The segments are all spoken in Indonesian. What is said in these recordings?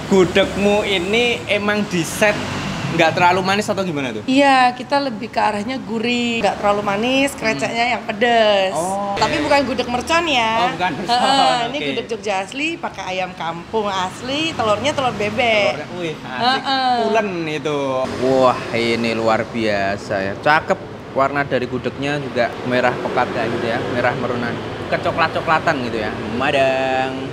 Gudegmu ini emang di set nggak terlalu manis atau gimana tuh? Iya, kita lebih ke arahnya gurih, nggak terlalu manis, kreceknya yang pedes. Oh. Tapi bukan gudeg mercon ya. Oh, bukan mercon. Ini Oke. gudeg Jogja asli, pakai ayam kampung asli, telurnya telur bebek. Telurnya, wih, asik. Pulen itu. Wah, ini luar biasa ya. Cakep. Warna dari gudegnya juga merah pekat kayak gitu ya, merah merunan, kecoklat-coklatan gitu ya. Madang.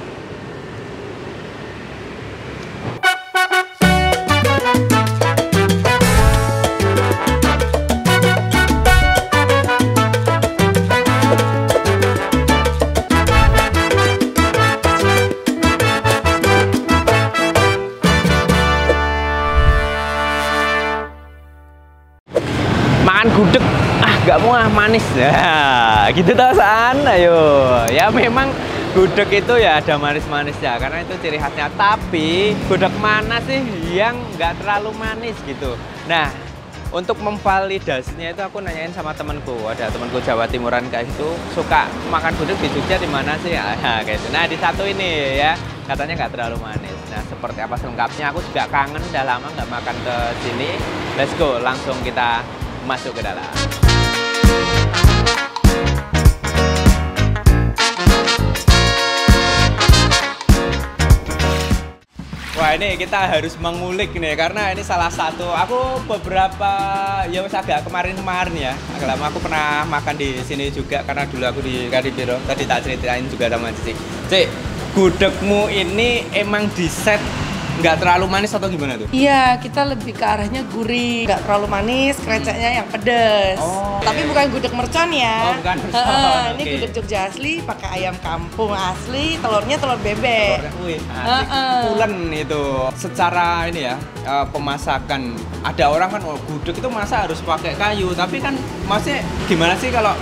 Makan gudeg nggak mau manis ya gitu tau San. Ayo ya, memang gudeg itu ya ada manis-manis ya karena itu ciri khasnya, tapi gudeg mana sih yang nggak terlalu manis gitu. Nah, untuk memvalidasinya itu aku nanyain sama temanku, ada temanku Jawa Timuran kayak itu, suka makan gudeg di Jogja di mana sih ya, kayak gitu. Nah, di satu ini ya katanya nggak terlalu manis. Nah, seperti apa selengkapnya, aku juga kangen, udah lama nggak makan ke sini. Let's go, langsung kita masuk ke dalam. Wah, ini kita harus mengulik nih karena ini salah satu, aku beberapa ya agak kemarin ya, agak lama aku pernah makan di sini juga karena dulu aku di Kadipiro. Tadi tak ceritain juga sama Cici. Cik, gudegmu ini emang di set nggak terlalu manis atau gimana tuh? Iya, kita lebih ke arahnya gurih, nggak terlalu manis, kreceknya yang pedes. Oh. Tapi bukan gudeg mercon ya. Oh, bukan mercon. Ini Oke. gudeg Jogja asli, pakai ayam kampung asli, telurnya telur bebek. Telurnya, wih, asik. Pulen itu. Secara ini ya, pemasakan, ada orang kan gudeg itu masa harus pakai kayu, tapi kan maksudnya gimana sih kalau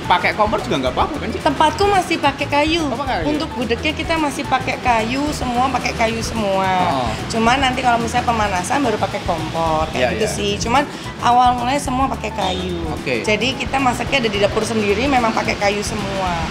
pakai kompor juga nggak apa-apa kan sih? Tempatku masih pakai kayu. Oh, pakai kayu. Untuk gudegnya kita masih pakai kayu, semua pakai kayu semua. Oh. Cuman nanti kalau misalnya pemanasan baru pakai kompor Iya, kayak gitu iya. sih. Cuman awal mulanya semua pakai kayu. Oke. Jadi kita masaknya ada di dapur sendiri, memang pakai kayu semua.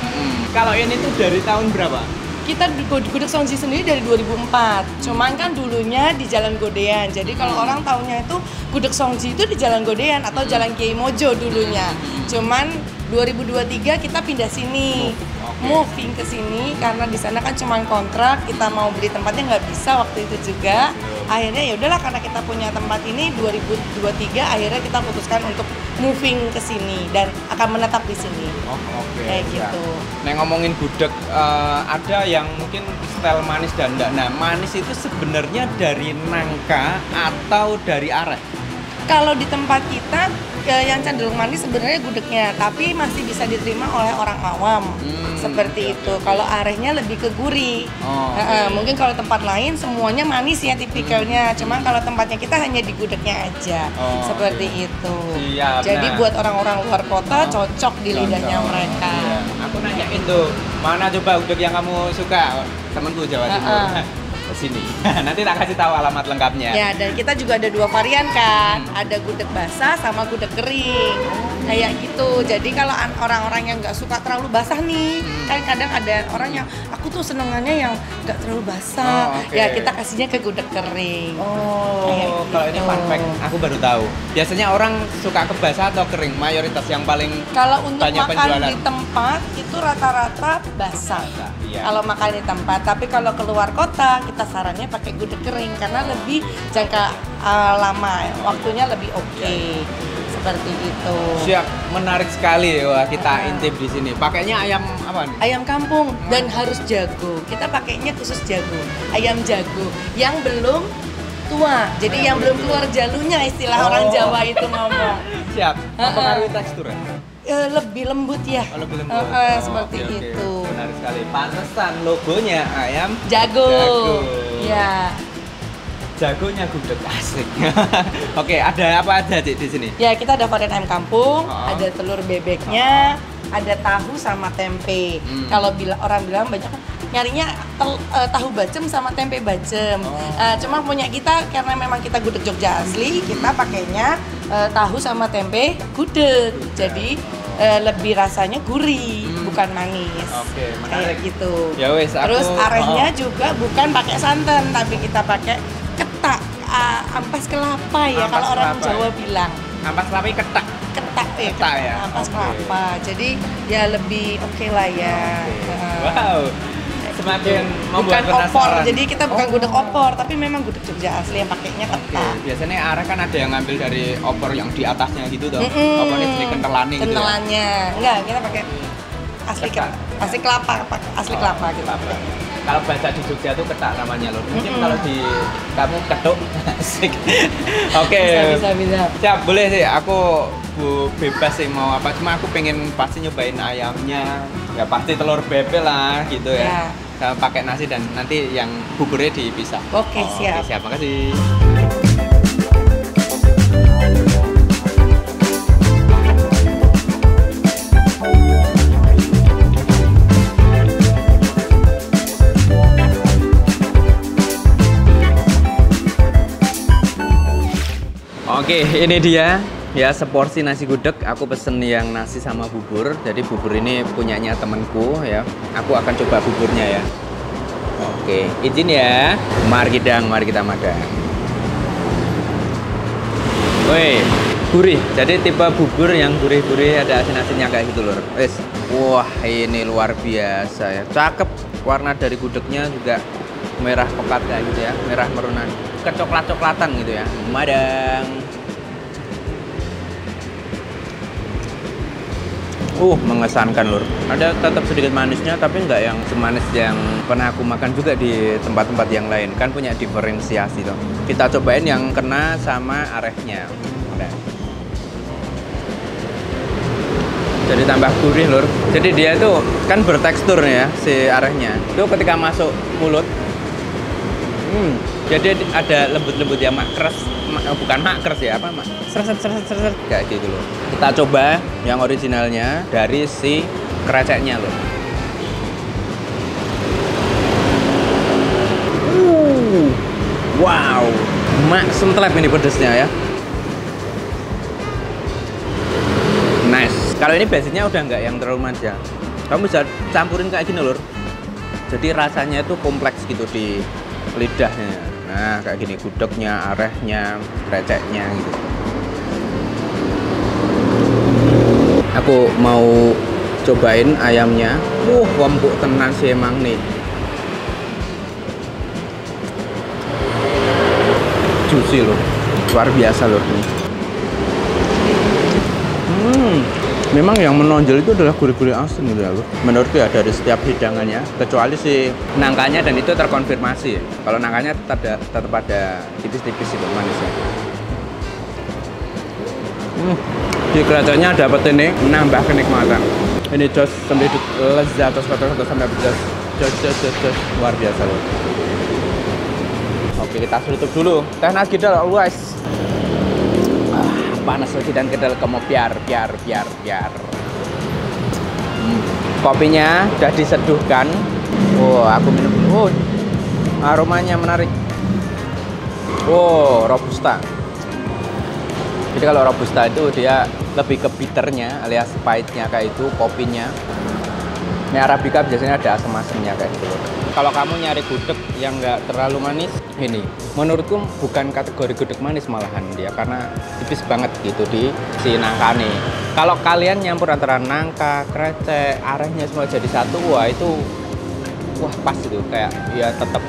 Kalau ini tuh dari tahun berapa? Kita di gudeg Songji sendiri dari 2004. Cuman kan dulunya di Jalan Godean. Jadi kalau orang taunya itu gudeg Songji itu di Jalan Godean atau Jalan Kiai Mojo dulunya. Cuman 2023 kita pindah sini. Moving ke sini karena di sana kan cuma kontrak, kita mau beli tempatnya nggak bisa waktu itu juga. Akhirnya ya udahlah, karena kita punya tempat ini 2023, akhirnya kita putuskan untuk moving ke sini dan akan menetap di sini. Oh, oke. Kayak gitu. Nah, ngomongin gudeg, ada yang mungkin style manis dan enggak. Nah, manis itu sebenarnya dari nangka atau dari areh? Kalau di tempat kita yang cenderung manis sebenarnya gudegnya, tapi masih bisa diterima oleh orang awam. Seperti itu. Kalau arehnya lebih ke gurih. Oh, oke. Mungkin kalau tempat lain semuanya manis ya tipikalnya. Cuman kalau tempatnya kita hanya di gudegnya aja. Oh, seperti oke. itu. Siap. Jadi Nah, buat orang-orang luar kota cocok di lidahnya cocok. mereka. Iya. Aku nanyain tuh, mana coba gudeg yang kamu suka? Temenku Jawa Timur. Sini. Nanti tak kasih tahu alamat lengkapnya. Ya, dan kita juga ada 2 varian kan. Ada gudeg basah sama gudeg kering. Kayak gitu. Jadi kalau orang-orang yang nggak suka terlalu basah nih, kan kadang ada orang yang aku tuh senengannya yang nggak terlalu basah. Oh, oke. Ya kita kasihnya ke gudeg kering. Oh, Kayak kalau ini gitu. fun fact, aku baru tahu. Biasanya orang suka ke basah atau kering? Mayoritas yang paling Kalau untuk banyak makan penjualan. di tempat itu rata-rata basah. Iya. Kalau makan di tempat, tapi kalau keluar kota kita sarannya pakai gudeg kering karena lebih jangka lama, waktunya lebih oke. Seperti itu. Siap, menarik sekali. Wah, kita intip di sini. Pakainya ayam apa nih? Ayam kampung dan harus jago. Kita pakainya khusus jago. Ayam jago yang belum tua. Jadi yang belum keluar jalunya, istilah orang Jawa itu ngomong. Siap. Mempengaruhi teksturnya? Lebih lembut ya. Oh, lebih lembut. Seperti Oke, oke. itu. Menarik sekali. Pantesan logonya ayam Jago. jago. Ya. Jagonya gudeg, asik. Oke, ada apa aja Cik di sini? Ya, kita ada varian ayam kampung, Oh. ada telur bebeknya, ada tahu sama tempe. Kalau orang bilang banyak kan nyarinya tahu bacem sama tempe bacem. Cuma punya kita karena memang kita gudeg Jogja asli, kita pakainya tahu sama tempe gudeg. Jadi lebih rasanya gurih, bukan manis. Oke, Kayak menarik. gitu. Ya wes, Terus arehnya juga bukan pakai santan, tapi kita pakai ketak, ampas kelapa ya Ampas kalau orang kelapa, Jawa ya. bilang. Ampas kelapa ketak. Ketak ya, Ketak ya? ampas Oke. kelapa. Jadi ya lebih oke lah ya. Wow. Semakin Bukan membuat opor, penasaran. jadi kita bukan gudeg opor, tapi memang gudeg Jogja asli yang pakainya Oke, ketak. biasanya arah kan ada yang ngambil dari opor yang di atasnya gitu toh. Mm-mm. Opornya jadi kentelannya gitu. Ya? Kentelannya. Enggak, kita pakai asli Ketak. asli kelapa, asli kelapa gitu. Kelapa. Kalau bahasa di Jogja tuh ketak namanya loh. Mungkin Mm-mm. kalau di kamu ketuk. Asik. Oke. Bisa. Siap, boleh sih. Aku bebas sih mau apa. Cuma aku pengen pasti nyobain ayamnya. Ya pasti telur bebek lah gitu ya. Sama pakai nasi dan nanti yang buburnya dipisah. Oke, siap. Oke, siap. Makasih. Oke, ini dia ya seporsi nasi gudeg. Aku pesen yang nasi sama bubur. Jadi bubur ini punyanya temenku ya. Aku akan coba buburnya ya. Oke, izin ya. Mari kita makan. Woi, gurih. Jadi tipe bubur yang gurih-gurih ada asin-asinnya kayak gitu loh. Wes, wah ini luar biasa ya. Cakep. Warna dari gudegnya juga merah pekat kayak gitu ya, merah merunan, kecoklat-coklatan gitu ya. Madang. Mengesankan lur. Ada tetap sedikit manisnya, tapi nggak yang semanis yang pernah aku makan juga di tempat-tempat yang lain. Kan punya diferensiasi toh. Kita cobain yang kena sama arehnya. Udah. Jadi tambah gurih lur. Jadi dia itu kan bertekstur ya si arehnya. Itu ketika masuk mulut, jadi ada lembut-lembut ya, bukan makres ya, apa seret kayak gitu loh. Kita coba yang originalnya dari si kreceknya loh. Wow, sentelep ini pedesnya ya. Nice. Kalau ini basicnya udah nggak yang terlalu manja. Kamu bisa campurin kayak gini lur. Jadi rasanya itu kompleks gitu di lidahnya. Nah, kayak gini gudegnya, arehnya, receknya gitu. Aku mau cobain ayamnya. Empuk tenan sih emang nih. Juicy loh. Luar biasa loh nih. Memang yang menonjol itu adalah gurih-gurih asin gitu ya loh. Menurutku ya dari setiap hidangannya, kecuali si nangkanya, dan itu terkonfirmasi. Kalau nangkanya tetap ada tipis-tipis itu manisnya. Di kreceknya dapat ini menambah kenikmatan. Ini jos sampai lezat terus sampai jos luar biasa loh. Oke, kita tutup dulu. Teh nasi kedel always. Panas lagi dan kedel kamu biar. Kopinya udah diseduhkan. Aku minum dulu. Aromanya menarik. Robusta. Jadi kalau robusta itu dia lebih ke bitternya alias pahitnya kayak itu kopinya. Ini Arabica biasanya ada asam-asamnya kayak gitu. Kalau kamu nyari gudeg yang nggak terlalu manis, ini menurutku bukan kategori gudeg manis malahan dia, karena tipis banget gitu di si nangkane. Kalau kalian nyampur antara nangka, krecek, arehnya semua jadi satu, itu pas itu kayak ya tetap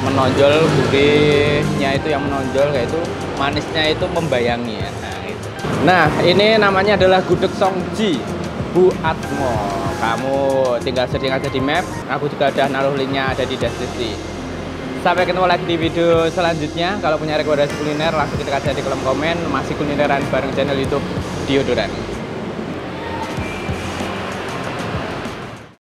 menonjol, gurihnya itu yang menonjol kayak itu, manisnya itu membayangi ya. Nah, ini namanya adalah gudeg Songji Bu Atmo. Kamu tinggal searching aja di map. Aku juga udah naruh linknya ada di deskripsi. Sampai ketemu lagi di video selanjutnya. Kalau punya rekomendasi kuliner langsung ketik aja di kolom komen. Masih kulineran bareng channel YouTube Diodoran.